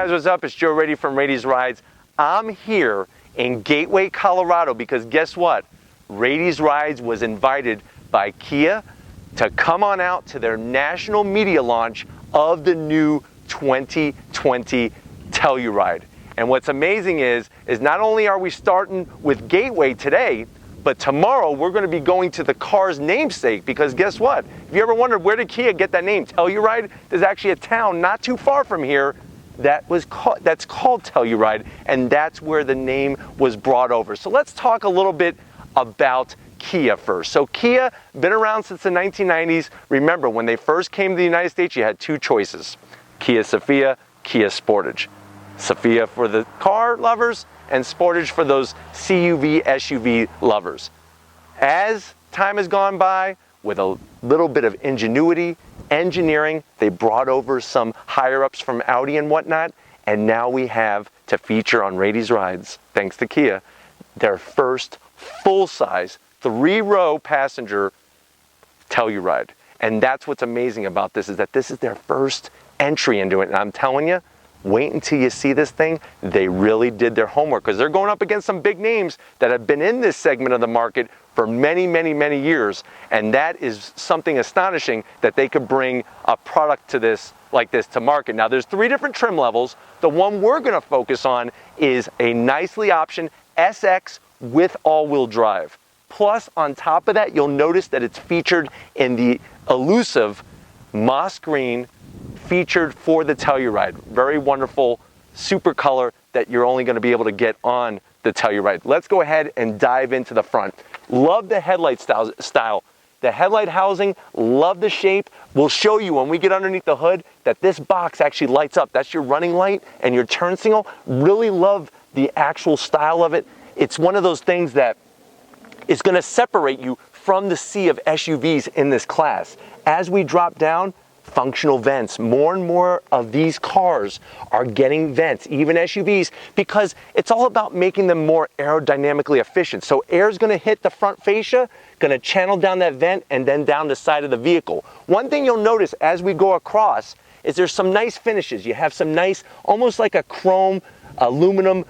guys, what's up? It's Joe Raiti from Raiti's Rides. I'm here in Gateway, Colorado because guess what? Raiti's Rides was invited by Kia to come on out to their national media launch of the new 2020 Telluride. And what's amazing is not only are we starting with Gateway today, but tomorrow we're going to be going to the car's namesake because guess what? If you ever wondered where did Kia get that name, Telluride, there's actually a town not too far from here that's called Telluride, and that's where the name was brought over. So let's talk a little bit about Kia first. So Kia, been around since the 1990s. Remember, when they first came to the United States, you had two choices: Kia Sophia, Kia Sportage. Sophia for the car lovers, and Sportage for those CUV, SUV lovers. As time has gone by, with a little bit of ingenuity, engineering, they brought over some higher-ups from Audi and whatnot, and now we have to feature on Raiti's Rides, thanks to Kia, their first full-size, 3-row passenger Telluride. And that's what's amazing about this, is that this is their first entry into it. And I'm telling you, wait until you see this thing. They really did their homework because they're going up against some big names that have been in this segment of the market for many, many, many years. And that is something astonishing that they could bring a product to this like this to market. Now, there's 3 different trim levels. The one we're going to focus on is a nicely optioned SX with all-wheel drive. Plus, on top of that, you'll notice that it's featured in the elusive moss green featured for the Telluride. Very wonderful, super color that you're only going to be able to get on the Telluride. Let's go ahead and dive into the front. Love the headlight style. The headlight housing, love the shape. We'll show you when we get underneath the hood that this box actually lights up. That's your running light and your turn signal. Really love the actual style of it. It's one of those things that is going to separate you from the sea of SUVs in this class. As we drop down, functional vents. More and more of these cars are getting vents, even SUVs, because it's all about making them more aerodynamically efficient. So air is going to hit the front fascia, going to channel down that vent and then down the side of the vehicle. One thing you'll notice as we go across is there's some nice finishes. You have some nice, almost like a chrome aluminum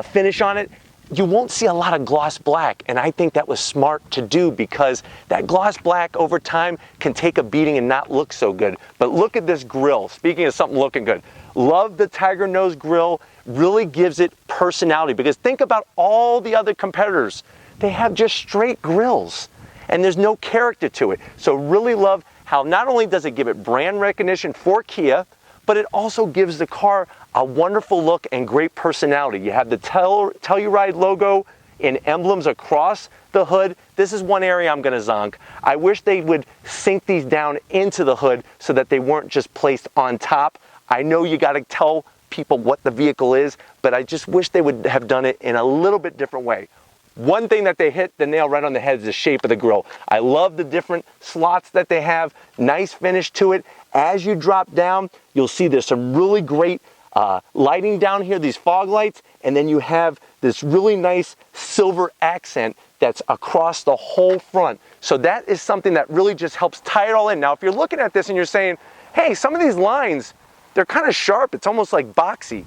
finish on it. You won't see a lot of gloss black, and I think that was smart to do because that gloss black over time can take a beating and not look so good. But look at this grille. Speaking of something looking good, love the tiger nose grille. Really gives it personality because think about all the other competitors. They have just straight grills and there's no character to it. So really love how not only does it give it brand recognition for Kia, but it also gives the car a wonderful look and great personality. You have the Telluride logo in emblems across the hood. This is one area I'm gonna zonk. I wish they would sink these down into the hood so that they weren't just placed on top. I know you gotta tell people what the vehicle is, but I just wish they would have done it in a little bit different way. One thing that they hit the nail right on the head is the shape of the grille. I love the different slots that they have, nice finish to it. As you drop down, you'll see there's some really great lighting down here, these fog lights, and then you have this really nice silver accent that's across the whole front. So that is something that really just helps tie it all in. Now, if you're looking at this and you're saying, hey, some of these lines, they're kind of sharp, it's almost like boxy.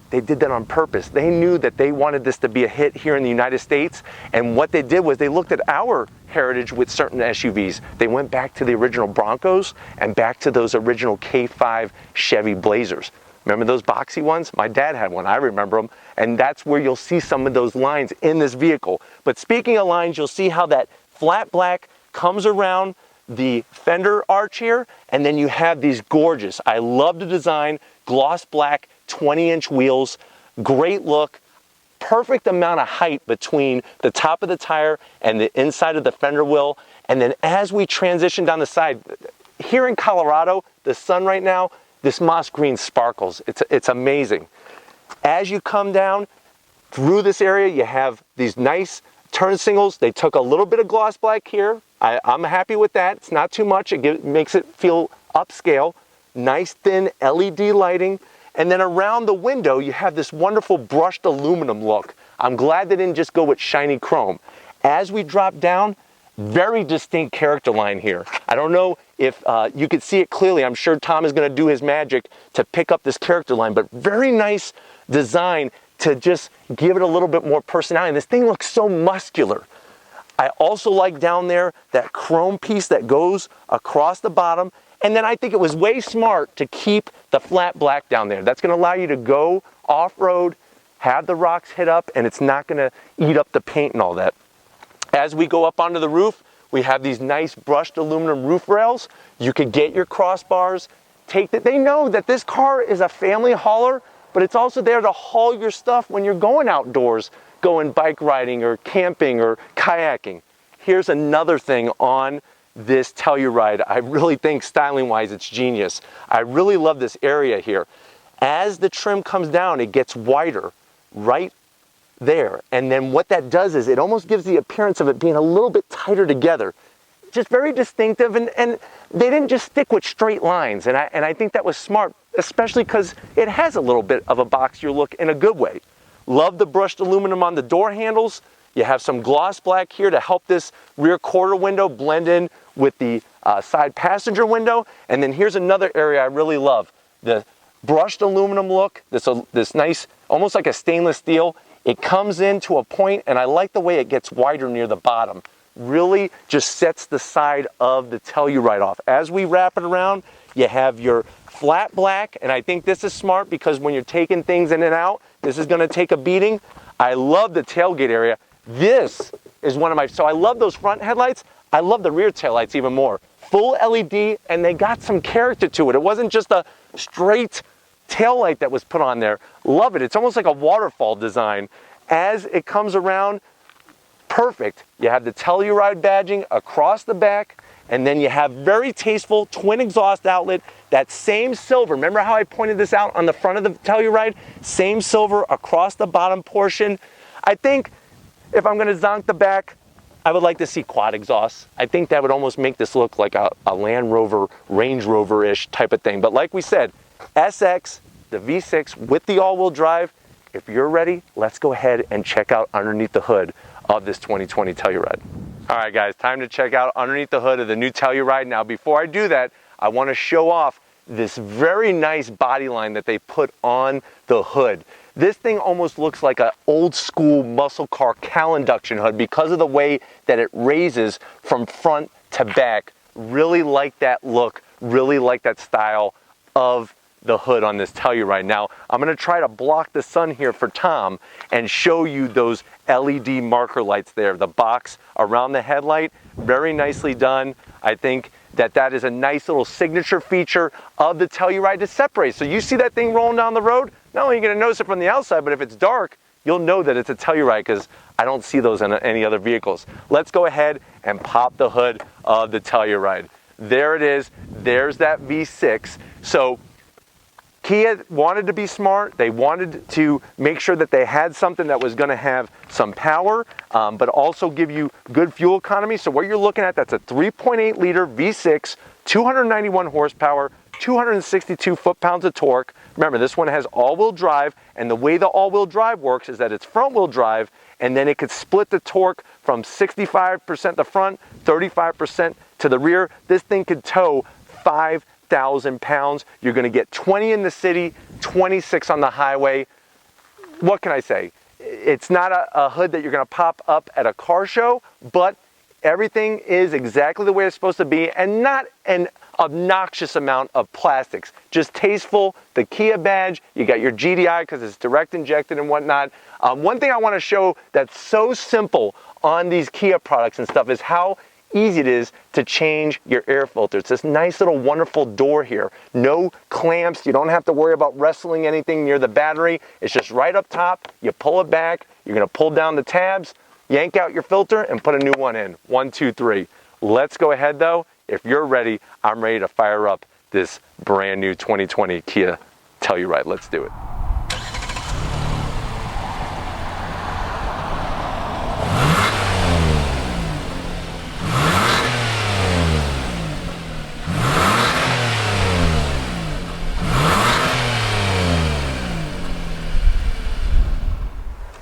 They did that on purpose. They knew that they wanted this to be a hit here in the United States, and what they did was they looked at our heritage with certain SUVs. They went back to the original Broncos and back to those original K5 Chevy Blazers. Remember those boxy ones? My dad had one, I remember them, and that's where you'll see some of those lines in this vehicle. But speaking of lines, you'll see how that flat black comes around the fender arch here, and then you have these gorgeous, I love the design, gloss black 20-inch wheels, great look, perfect amount of height between the top of the tire and the inside of the fender wheel. And then as we transition down the side, here in Colorado, the sun right now, this moss green sparkles. It's amazing. As you come down through this area, you have these nice turn signals. They took a little bit of gloss black here. I'm happy with that. It's not too much. It makes it feel upscale. Nice thin LED lighting. And then around the window, you have this wonderful brushed aluminum look. I'm glad they didn't just go with shiny chrome. As we drop down, Very distinct character line here. I don't know if you could see it clearly. I'm sure Tom is going to do his magic to pick up this character line, but very nice design to just give it a little bit more personality. This thing looks so muscular. I also like down there that chrome piece that goes across the bottom. And then I think it was way smart to keep the flat black down there. That's going to allow you to go off-road, have the rocks hit up, and it's not going to eat up the paint and all that. As we go up onto the roof, we have these nice brushed aluminum roof rails. You could get your crossbars, take that. They know that this car is a family hauler, but it's also there to haul your stuff when you're going outdoors, going bike riding or camping or kayaking. Here's another thing on this Telluride. I really think styling wise it's genius. I really love this area here. As the trim comes down, it gets wider right there. And then what that does is it almost gives the appearance of it being a little bit tighter together. Just very distinctive, and they didn't just stick with straight lines. And I think that was smart, especially because it has a little bit of a boxier look in a good way. Love the brushed aluminum on the door handles. You have some gloss black here to help this rear quarter window blend in with the side passenger window. And then here's another area I really love. The brushed aluminum look, this nice, almost like a stainless steel. It comes in to a point, and I like the way it gets wider near the bottom. Really just sets the side of the Telluride off. As we wrap it around, you have your flat black, and I think this is smart because when you're taking things in and out, this is going to take a beating. I love the tailgate area. This is one of my, so I love those front headlights. I love the rear taillights even more. Full LED, and they got some character to it. It wasn't just a straight tail light that was put on there. Love it. It's almost like a waterfall design. As it comes around, perfect. You have the Telluride badging across the back, and then you have very tasteful twin exhaust outlet. That same silver, remember how I pointed this out on the front of the Telluride? Same silver across the bottom portion. I think if I'm going to zonk the back, I would like to see quad exhaust. I think that would almost make this look like a Land Rover, Range Rover-ish type of thing. But like we said, SX, the V6 with the all-wheel drive. If you're ready, let's go ahead and check out underneath the hood of this 2020 Telluride. All right, guys, time to check out underneath the hood of the new Telluride. Now, before I do that, I want to show off this very nice body line that they put on the hood. This thing almost looks like an old school muscle car cowl induction hood because of the way that it raises from front to back. Really like that look, really like that style of the hood on this Telluride. Now, I'm going to try to block the sun here for Tom and show you those LED marker lights there. The box around the headlight, very nicely done. I think that is a nice little signature feature of the Telluride to separate. So you see that thing rolling down the road, not only are you going to notice it from the outside, but if it's dark, you'll know that it's a Telluride because I don't see those in any other vehicles. Let's go ahead and pop the hood of the Telluride. There it is. There's that V6. So Kia wanted to be smart. They wanted to make sure that they had something that was going to have some power, but also give you good fuel economy. So what you're looking at, that's a 3.8 liter V6, 291 horsepower, 262 foot-pounds of torque. Remember, this one has all-wheel drive, and the way the all-wheel drive works is that it's front-wheel drive, and then it could split the torque from 65% the front, 35% to the rear. This thing could tow 5,000 pounds. You're going to get 20 in the city, 26 on the highway. What can I say? It's not a hood that you're going to pop up at a car show, but everything is exactly the way it's supposed to be, and not an obnoxious amount of plastics. Just tasteful. The Kia badge, you got your GDI because it's direct injected and whatnot. One thing I want to show that's so simple on these Kia products and stuff is how easy it is to change your air filter. It's this nice little wonderful door here. No clamps. You don't have to worry about wrestling anything near the battery. It's just right up top. You pull it back. You're going to pull down the tabs, yank out your filter, and put a new one in. 1, 2, 3. Let's go ahead though. If you're ready, I'm ready to fire up this brand new 2020 Kia Telluride. Let's do it.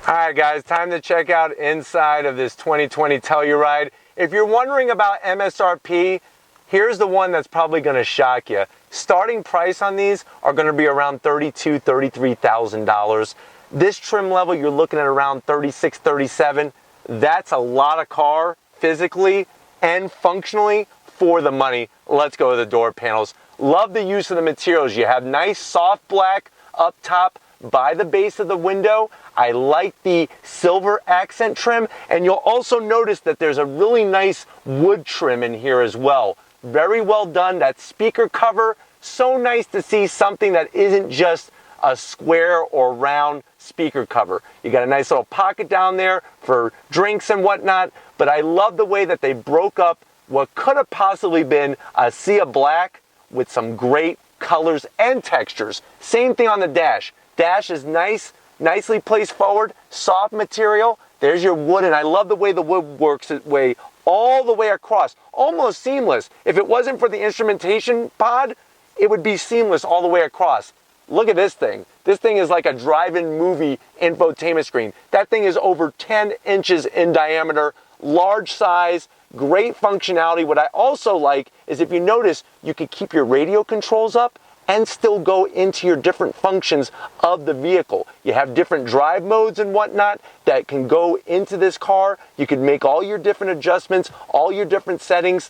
All right, guys, time to check out inside of this 2020 Telluride. If you're wondering about MSRP, here's the one that's probably going to shock you. Starting price on these are going to be around $32,000, $33,000. This trim level, you're looking at around $36,000, $37,000. That's a lot of car physically and functionally for the money. Let's go to the door panels. Love the use of the materials. You have nice soft black up top by the base of the window. I like the silver accent trim, and you'll also notice that there's a really nice wood trim in here as well. Very well done. That speaker cover, so nice to see something that isn't just a square or round speaker cover. You got a nice little pocket down there for drinks and whatnot, but I love the way that they broke up what could have possibly been a sea of black with some great colors and textures. Same thing on the dash. Dash is nice, nicely placed forward, soft material. There's your wood, and I love the way the wood works its way all the way across, almost seamless. If it wasn't for the instrumentation pod, it would be seamless all the way across. Look at this thing. This thing is like a drive-in movie infotainment screen. That thing is over 10 inches in diameter, large size, great functionality. What I also like is, if you notice, you can keep your radio controls up and still go into your different functions of the vehicle. You have different drive modes and whatnot that can go into this car. You can make all your different adjustments, all your different settings.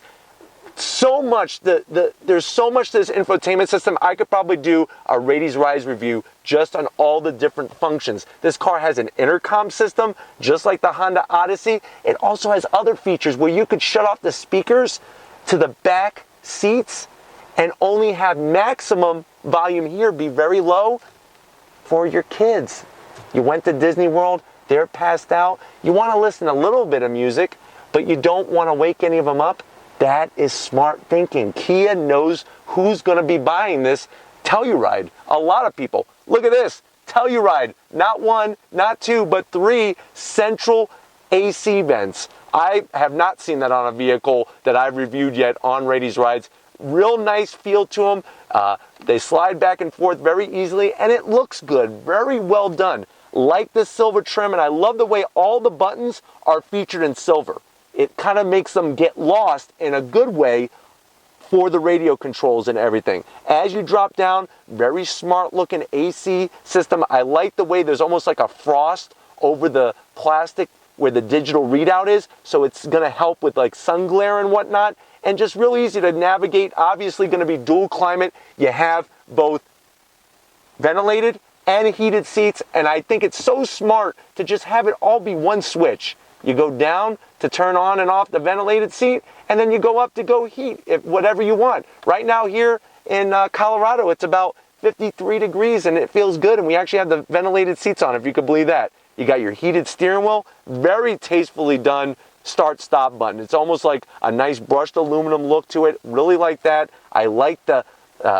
So much, there's so much to this infotainment system. I could probably do a Raiti's Rides review just on all the different functions. This car has an intercom system, just like the Honda Odyssey. It also has other features where you could shut off the speakers to the back seats and only have maximum volume here be very low for your kids. You went to Disney World, they're passed out. You want to listen to a little bit of music, but you don't want to wake any of them up. That is smart thinking. Kia knows who's going to be buying this Telluride. A lot of people. Look at this. Telluride. Not one, not two, but three central AC vents. I have not seen that on a vehicle that I've reviewed yet on Raiti's Rides. Real nice feel to them. They slide back and forth very easily, and it looks good. Very well done. Like the silver trim, and I love the way all the buttons are featured in silver. It kind of makes them get lost in a good way for the radio controls and everything. As you drop down, very smart looking AC system. I like the way there's almost like a frost over the plastic where the digital readout is, so it's going to help with like sun glare and whatnot, and just real easy to navigate. Obviously going to be dual climate. You have both ventilated and heated seats, and I think it's so smart to just have it all be one switch. You go down to turn on and off the ventilated seat, and then you go up to go heat, whatever you want. Right now here in Colorado, it's about 53 degrees, and it feels good, and we actually have the ventilated seats on, if you could believe that. You got your heated steering wheel, very tastefully done start-stop button. It's almost like a nice brushed aluminum look to it. Really like that. I like the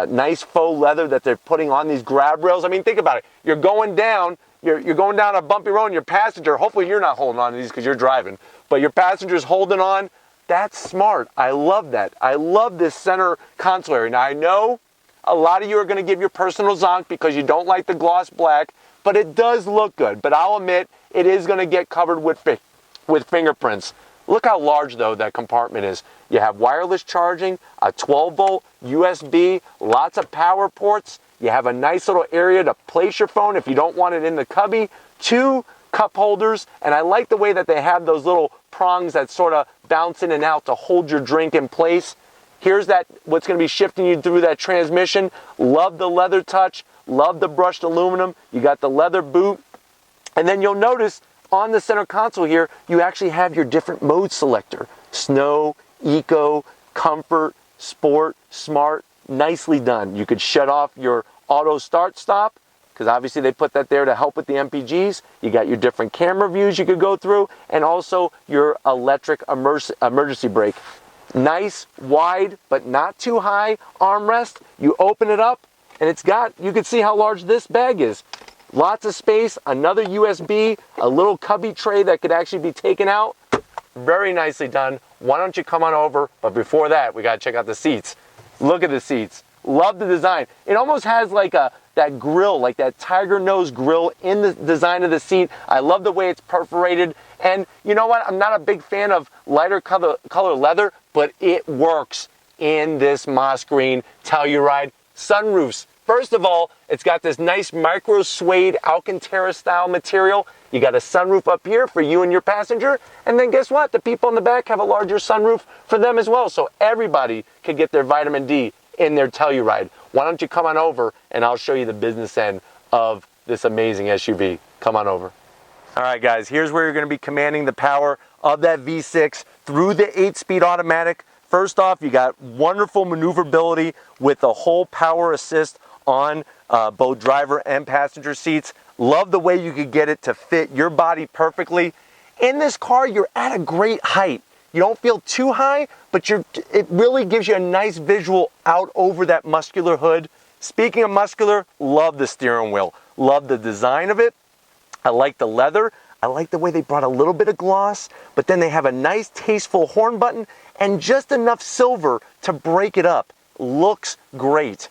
nice faux leather that they're putting on these grab rails. I mean, think about it. You're going down. You're going down a bumpy road, and your passenger, hopefully you're not holding on to these because you're driving, but your passenger's holding on. That's smart. I love that. I love this center console area. Now, I know a lot of you are going to give your personal zonk because you don't like the gloss black, but it does look good. But I'll admit, it is going to get covered with fingerprints. Look how large, though, that compartment is. You have wireless charging, a 12-volt USB, lots of power ports. You have a nice little area to place your phone if you don't want it in the cubby. 2 cup holders, and I like the way that they have those little prongs that sort of bounce in and out to hold your drink in place. Here's that, what's going to be shifting you through that transmission. Love the leather touch. Love the brushed aluminum. You got the leather boot. And then you'll notice on the center console here, you actually have your different mode selector. Snow, Eco, Comfort, Sport, Smart. Nicely done. You could shut off your auto start stop, because obviously they put that there to help with the MPGs. You got your different camera views you could go through, and also your electric emergency brake. Nice, wide, but not too high armrest. You open it up, and it's got, you can see how large this bag is. Lots of space, another USB, a little cubby tray that could actually be taken out. Very nicely done. Why don't you come on over? But before that, we got to check out the seats. Look at the seats. Love the design. It almost has like that grill, like that tiger nose grill in the design of the seat. I love the way it's perforated. And you know what? I'm not a big fan of lighter color leather, but it works in this moss green Telluride. Sunroofs. First of all, it's got this nice micro suede Alcantara style material. You got a sunroof up here for you and your passenger. And then guess what? The people in the back have a larger sunroof for them as well. So everybody can get their vitamin D in their Telluride. Why don't you come on over and I'll show you the business end of this amazing SUV. Come on over. All right, guys, here's where you're going to be commanding the power of that V6 through the 8-speed automatic. First off, you got wonderful maneuverability with the whole power assist on both driver and passenger seats. Love the way you could get it to fit your body perfectly. In this car, you're at a great height. You don't feel too high, but it really gives you a nice visual out over that muscular hood. Speaking of muscular, love the steering wheel. Love the design of it. I like the leather. I like the way they brought a little bit of gloss, but then they have a nice tasteful horn button and just enough silver to break it up. Looks great.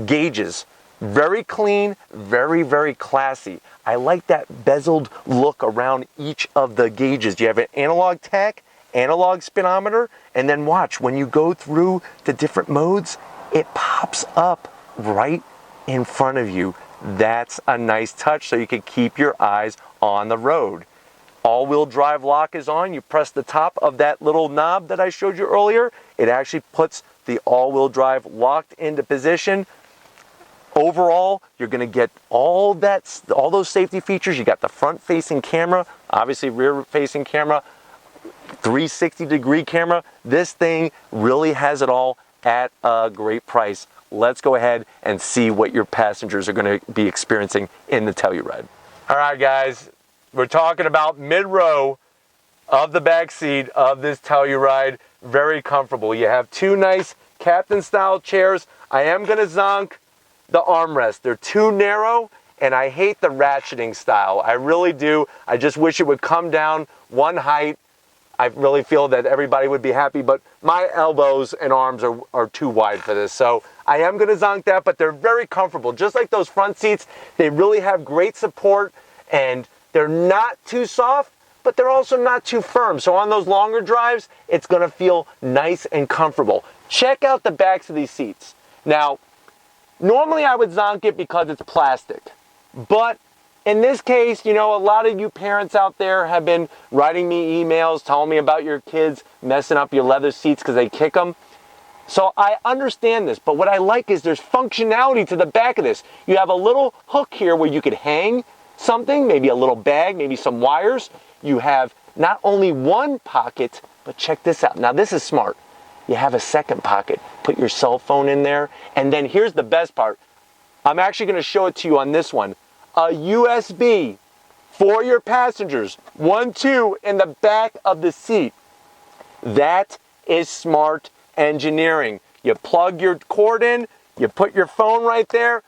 Gauges, very clean, very, very classy. I like that bezeled look around each of the gauges. You have an analog tach, analog speedometer, and then watch, when you go through the different modes, it pops up right in front of you. That's a nice touch so you can keep your eyes on the road. All-wheel drive lock is on. You press the top of that little knob that I showed you earlier. It actually puts the all-wheel drive locked into position. Overall, you're going to get all those safety features. You got the front-facing camera, obviously rear-facing camera, 360-degree camera. This thing really has it all at a great price. Let's go ahead and see what your passengers are going to be experiencing in the Telluride. All right, guys, we're talking about mid-row of the back seat of this Telluride. Very comfortable. You have two nice captain-style chairs. I am going to zonk the armrest. They're too narrow, and I hate the ratcheting style. I really do. I just wish it would come down one height. I really feel that everybody would be happy, but my elbows and arms are too wide for this. So I am going to zonk that, but they're very comfortable. Just like those front seats, they really have great support, and they're not too soft, but they're also not too firm. So on those longer drives, it's going to feel nice and comfortable. Check out the backs of these seats. Now, normally I would zonk it because it's plastic, but in this case, you know, a lot of you parents out there have been writing me emails telling me about your kids messing up your leather seats because they kick them. So I understand this, but what I like is there's functionality to the back of this. You have a little hook here where you could hang something, maybe a little bag, maybe some wires. You have not only one pocket, but check this out. Now this is smart. You have a second pocket. Put your cell phone in there. And then here's the best part. I'm actually going to show it to you on this one. A USB for your passengers. 1, 2 in the back of the seat. That is smart engineering. You plug your cord in, you put your phone right there,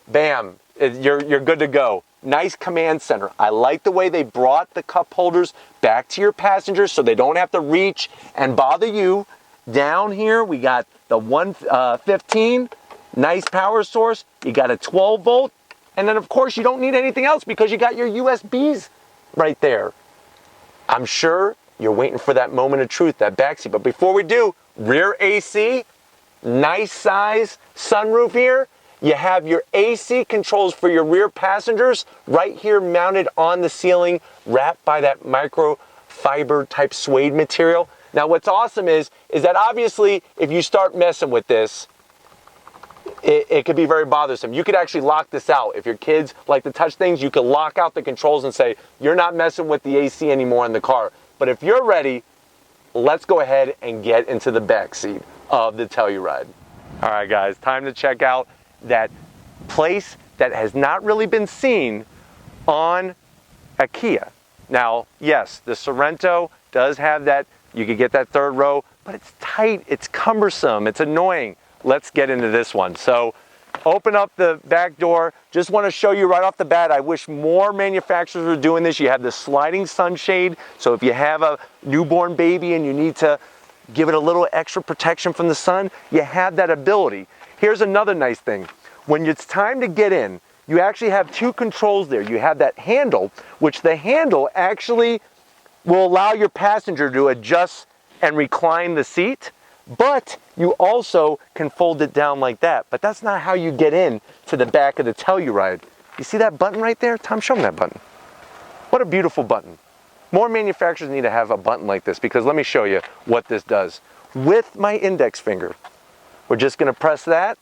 bam, you're good to go. Nice command center. I like the way they brought the cup holders back to your passengers so they don't have to reach and bother you. Down here, we got the 115, nice power source. You got a 12 volt. And then, of course, you don't need anything else because you got your USBs right there. I'm sure you're waiting for that moment of truth, that backseat. But before we do, rear AC, nice size sunroof here. You have your AC controls for your rear passengers right here mounted on the ceiling, wrapped by that microfiber type suede material. Now, what's awesome is that obviously, if you start messing with this, it could be very bothersome. You could actually lock this out. If your kids like to touch things, you could lock out the controls and say, you're not messing with the AC anymore in the car. But if you're ready, let's go ahead and get into the back seat of the Telluride. All right, guys, time to check out that place that has not really been seen on a Kia. Now, yes, the Sorento does have that. You could get that third row, but it's tight, it's cumbersome, it's annoying. Let's get into this one. So open up the back door. Just want to show you right off the bat, I wish more manufacturers were doing this. You have the sliding sunshade. So if you have a newborn baby and you need to give it a little extra protection from the sun, you have that ability. Here's another nice thing. When it's time to get in, you actually have two controls there. You have that handle, which the handle actually will allow your passenger to adjust and recline the seat, but you also can fold it down like that. But that's not how you get in to the back of the Telluride. You see that button right there? Tom, show me that button. What a beautiful button. More manufacturers need to have a button like this, because let me show you what this does. With my index finger, we're just gonna press that,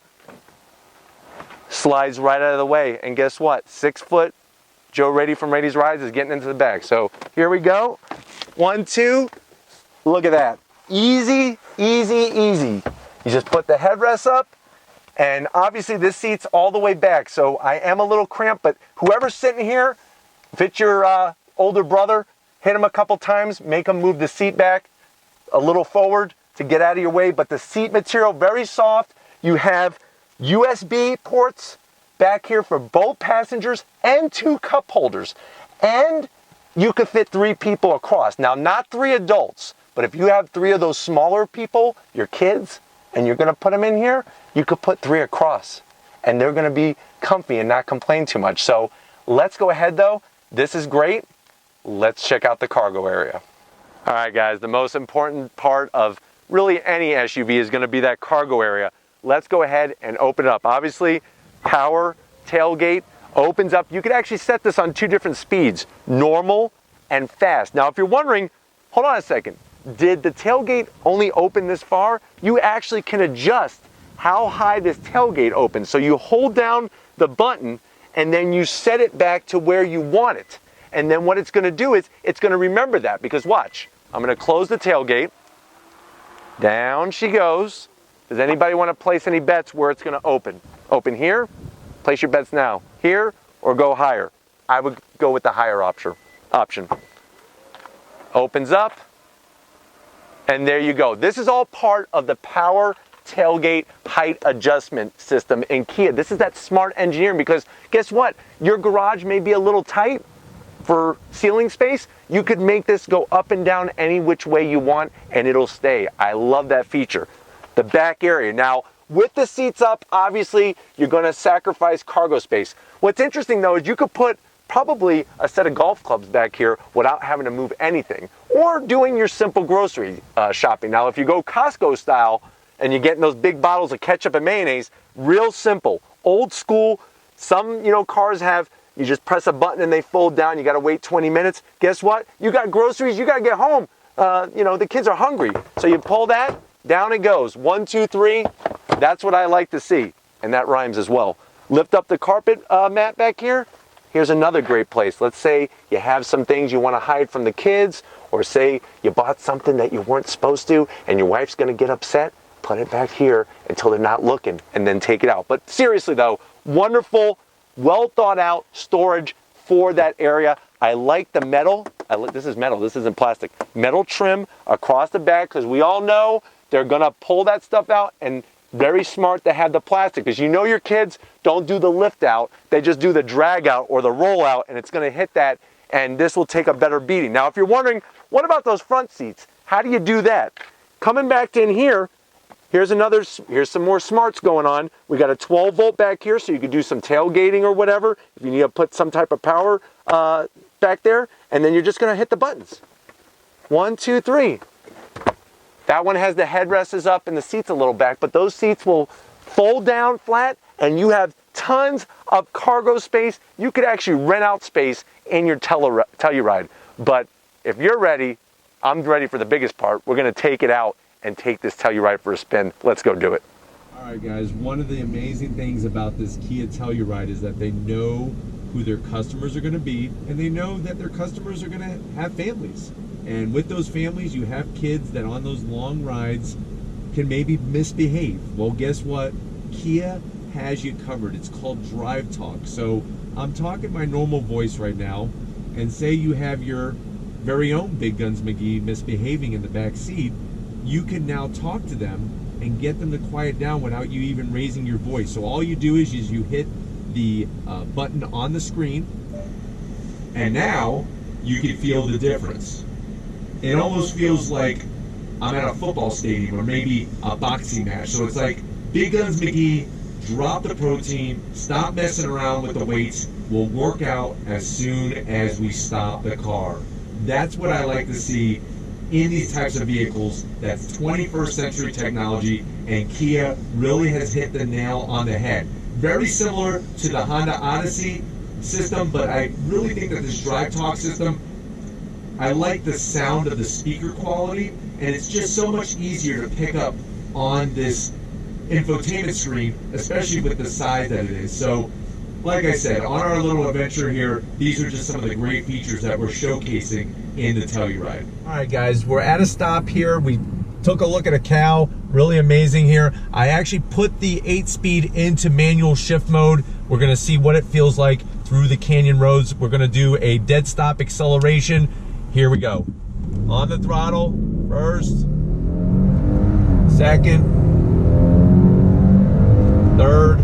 slides right out of the way, and guess what? 6 foot Joe Raiti from Raiti's Rides is getting into the back. So here we go. 1, 2, look at that. Easy, easy, easy. You just put the headrest up, and obviously this seat's all the way back, so I am a little cramped, but whoever's sitting here, if it's your older brother, hit him a couple times, make him move the seat back a little forward to get out of your way. But the seat material, very soft. You have USB ports back here for both passengers and 2 cup holders. And you could fit 3 people across. Now, not 3 adults, but if you have 3 of those smaller people, your kids, and you're gonna put them in here, you could put 3 across. And they're gonna be comfy and not complain too much. So let's go ahead though. This is great. Let's check out the cargo area. All right, guys, the most important part of really any SUV is gonna be that cargo area. Let's go ahead and open it up. Obviously, power tailgate opens up. You could actually set this on 2 different speeds, normal and fast. Now, if you're wondering, hold on a second, did the tailgate only open this far? You actually can adjust how high this tailgate opens. So you hold down the button and then you set it back to where you want it. And then what it's gonna do is, it's gonna remember that, because watch, I'm gonna close the tailgate, down she goes. Does anybody wanna place any bets where it's gonna open? Open here, place your bets now. Here, or go higher. I would go with the higher option. Opens up, and there you go. This is all part of the power tailgate height adjustment system in Kia. This is that smart engineering, because guess what? Your garage may be a little tight for ceiling space. You could make this go up and down any which way you want, and it'll stay. I love that feature. The back area. Now, with the seats up, obviously, you're gonna sacrifice cargo space. What's interesting though is you could put probably a set of golf clubs back here without having to move anything, or doing your simple grocery shopping. Now, if you go Costco style and you're getting those big bottles of ketchup and mayonnaise, real simple, old school. Some, cars have, you just press a button and they fold down. You got to wait 20 minutes. Guess what? You got groceries. You got to get home. The kids are hungry. So you pull that, down it goes. 1, 2, 3. That's what I like to see. And that rhymes as well. Lift up the carpet mat back here. Here's another great place. Let's say you have some things you want to hide from the kids, or say you bought something that you weren't supposed to and your wife's going to get upset. Put it back here until they're not looking, and then take it out. But seriously though, wonderful, well thought out storage for that area. I like the metal. This is metal, this isn't plastic. Metal trim across the back, because we all know they're gonna pull that stuff out, and very smart to have the plastic, because your kids don't do the lift out, they just do the drag out or the roll out, and it's gonna hit that, and this will take a better beating. Now, if you're wondering, what about those front seats? How do you do that? Coming back in here, here's some more smarts going on. We got a 12 volt back here, so you could do some tailgating or whatever, if you need to put some type of power back there, and then you're just gonna hit the buttons. 1, 2, 3. That one has the headrests up and the seats a little back, but those seats will fold down flat, and you have tons of cargo space. You could actually rent out space in your Telluride. But if you're ready, I'm ready for the biggest part. We're gonna take it out and take this Telluride for a spin. Let's go do it. All right, guys, one of the amazing things about this Kia Telluride is that they know who their customers are gonna be, and they know that their customers are gonna have families. And with those families, you have kids that on those long rides can maybe misbehave. Well, guess what? Kia has you covered. It's called Drive Talk. So I'm talking my normal voice right now, and say you have your very own Big Guns McGee misbehaving in the back seat, you can now talk to them and get them to quiet down without you even raising your voice. So all you do is you hit the button on the screen, and now you can feel the difference. It almost feels like I'm at a football stadium or maybe a boxing match. So it's like Big Guns McGee, drop the protein, stop messing around with the weights. We'll work out as soon as we stop the car. That's what I like to see in these types of vehicles. That's 21st century technology, and Kia really has hit the nail on the head. Very similar to the Honda Odyssey system, but I really think that this Drive Talk system, I like the sound of the speaker quality, and it's just so much easier to pick up on this infotainment screen, especially with the size that it is. So, like I said, on our little adventure here, these are just some of the great features that we're showcasing in the Telluride. All right, guys, we're at a stop here. We took a look at a cow, really amazing here. I actually put the 8-speed into manual shift mode. We're gonna see what it feels like through the canyon roads. We're gonna do a dead stop acceleration. Here we go. On the throttle, first, second, third.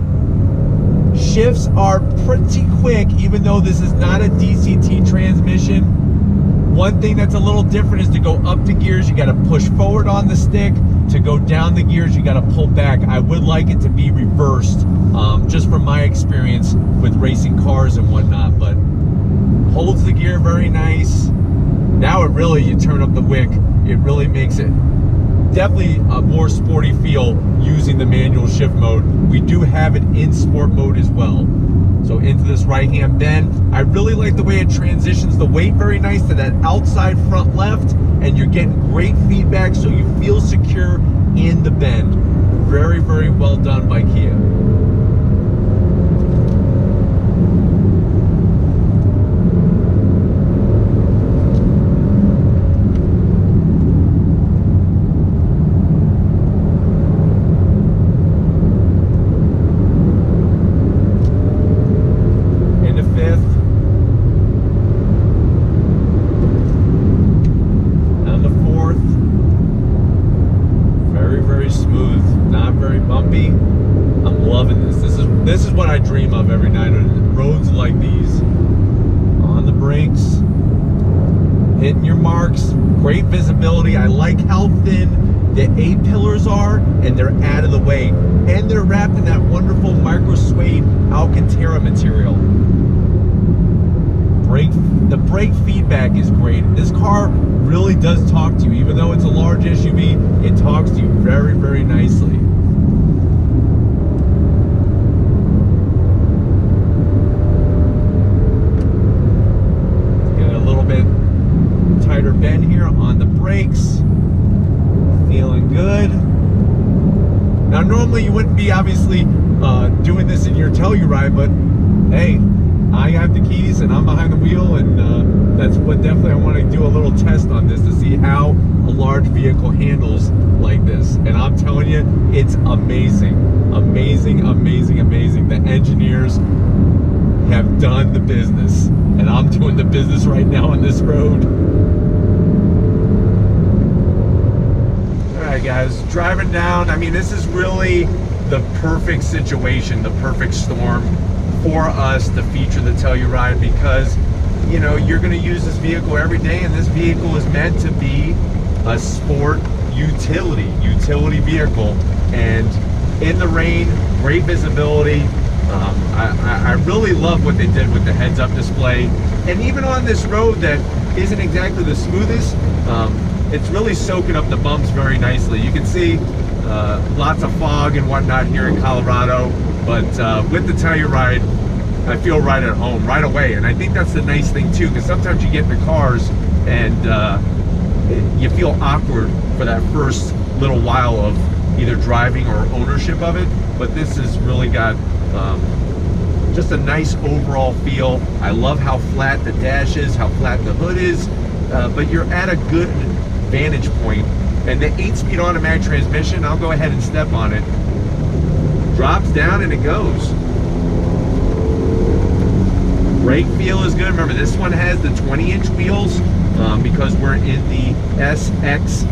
Shifts are pretty quick, even though this is not a DCT transmission. One thing that's a little different is to go up the gears, you gotta push forward on the stick. To go down the gears, you gotta pull back. I would like it to be reversed, just from my experience with racing cars and whatnot, but holds the gear very nice. Now you turn up the wick, it really makes it definitely a more sporty feel using the manual shift mode. We do have it in sport mode as well. So into this right-hand bend, I really like the way it transitions the weight very nice to that outside front left, and you're getting great feedback so you feel secure in the bend. Very, very well done by Kia. This is what I dream of every night, roads like these. On the brakes, hitting your marks, great visibility. I like how thin the A-pillars are, and they're out of the way. And they're wrapped in that wonderful micro suede Alcantara material. The brake feedback is great. This car really does talk to you. Even though it's a large SUV, it talks to you very, very nicely. Tighter bend here on the brakes. Feeling good. Now normally you wouldn't be obviously doing this in your Telluride, but hey, I have the keys and I'm behind the wheel, and that's what definitely I want to do a little test on this to see how a large vehicle handles like this. And I'm telling you, it's amazing. Amazing, amazing, amazing. The engineers have done the business, and I'm doing the business right now on this road. Alright guys, driving down, I mean, this is really the perfect situation, the perfect storm for us to feature the Telluride, because you know, you're going to use this vehicle every day, and this vehicle is meant to be a sport utility vehicle. And in the rain, great visibility. I really love what they did with the heads-up display, and even on this road that isn't exactly the smoothest, it's really soaking up the bumps very nicely. You can see lots of fog and whatnot here in Colorado, but with the Telluride, I feel right at home right away. And I think that's the nice thing too, because sometimes you get in the cars and you feel awkward for that first little while of either driving or ownership of it, but this has really got just a nice overall feel. I love how flat the dash is, how flat the hood is, but you're at a good vantage point. And the 8-speed automatic transmission, I'll go ahead and step on it, drops down and it goes. Brake feel is good. Remember, this one has the 20-inch wheels because we're in the SX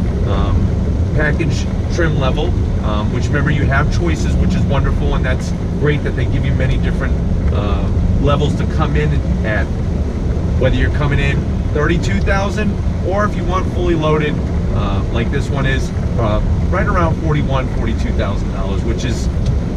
package trim level, which, remember, you have choices, which is wonderful, and that's great that they give you many different levels to come in at, whether you're coming in 32,000 or if you want fully loaded like this one is, right around $41,000, $42,000, which is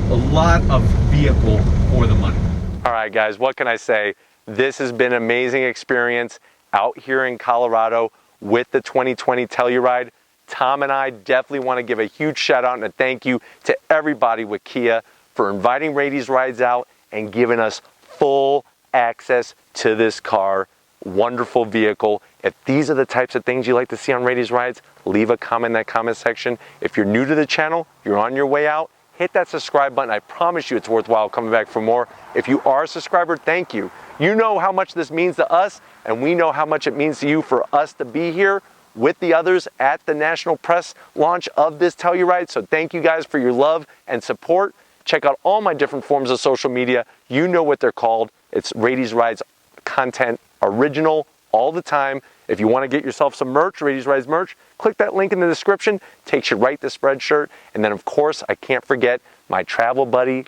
a lot of vehicle for the money. All right, guys, what can I say? This has been an amazing experience out here in Colorado with the 2020 Telluride. Tom and I definitely want to give a huge shout out and a thank you to everybody with Kia for inviting Raiti's Rides out and giving us full access to this car. Wonderful vehicle. If these are the types of things you like to see on Raiti's Rides, leave a comment in that comment section. If you're new to the channel, you're on your way out, hit that subscribe button. I promise you it's worthwhile coming back for more. If you are a subscriber, thank you. You know how much this means to us, and we know how much it means to you for us to be here with the others at the national press launch of this Telluride. So thank you guys for your love and support. Check out all my different forms of social media. You know what they're called. It's Raiti's Rides content, original, all the time. If you want to get yourself some merch, Raiti's Rides merch, click that link in the description. Takes you right to Spreadshirt. And then, of course, I can't forget my travel buddy,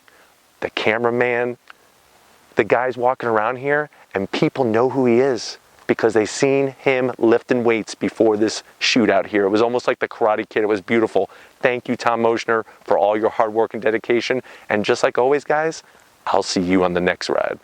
the cameraman, the guy's walking around here, and people know who he is because they seen him lifting weights before this shoot out here. It was almost like the Karate Kid. It was beautiful. Thank you, Tom Moschner, for all your hard work and dedication. And just like always, guys, I'll see you on the next ride.